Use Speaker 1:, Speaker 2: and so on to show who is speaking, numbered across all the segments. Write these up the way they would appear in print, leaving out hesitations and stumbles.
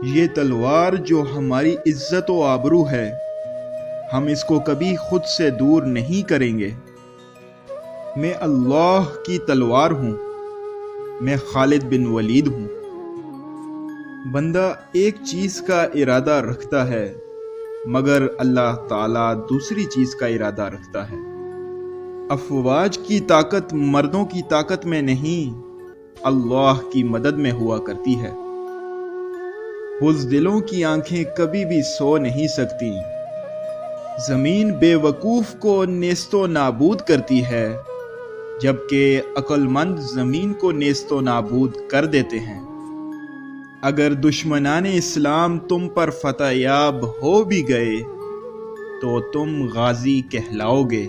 Speaker 1: یہ تلوار جو ہماری عزت و آبرو ہے، ہم اس کو کبھی خود سے دور نہیں کریں گے۔ میں اللہ کی تلوار ہوں، میں خالد بن ولید ہوں۔ بندہ ایک چیز کا ارادہ رکھتا ہے مگر اللہ تعالیٰ دوسری چیز کا ارادہ رکھتا ہے۔ افواج کی طاقت مردوں کی طاقت میں نہیں، اللہ کی مدد میں ہوا کرتی ہے۔ بزدلوں کی آنکھیں کبھی بھی سو نہیں سکتی۔ زمین بے وقوف کو نیست و نابود کرتی ہے، جبکہ عقل مند زمین کو نیست و نابود کر دیتے ہیں۔ اگر دشمنان اسلام تم پر فتح یاب ہو بھی گئے تو تم غازی کہلاؤ گے۔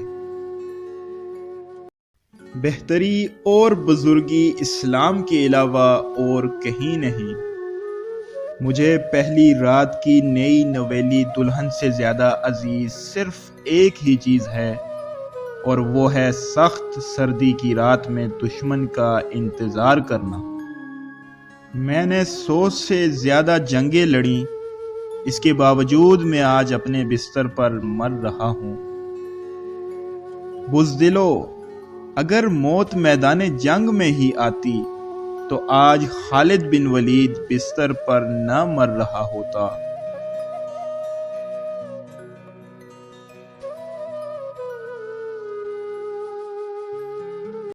Speaker 1: بہتری اور بزرگی اسلام کے علاوہ اور کہیں نہیں۔ مجھے پہلی رات کی نئی نویلی دلہن سے زیادہ عزیز صرف ایک ہی چیز ہے، اور وہ ہے سخت سردی کی رات میں دشمن کا انتظار کرنا۔ میں نے 100 سے زیادہ جنگیں لڑیں، اس کے باوجود میں آج اپنے بستر پر مر رہا ہوں۔ بزدلو، اگر موت میدان جنگ میں ہی آتی تو آج خالد بن ولید بستر پر نہ مر رہا ہوتا۔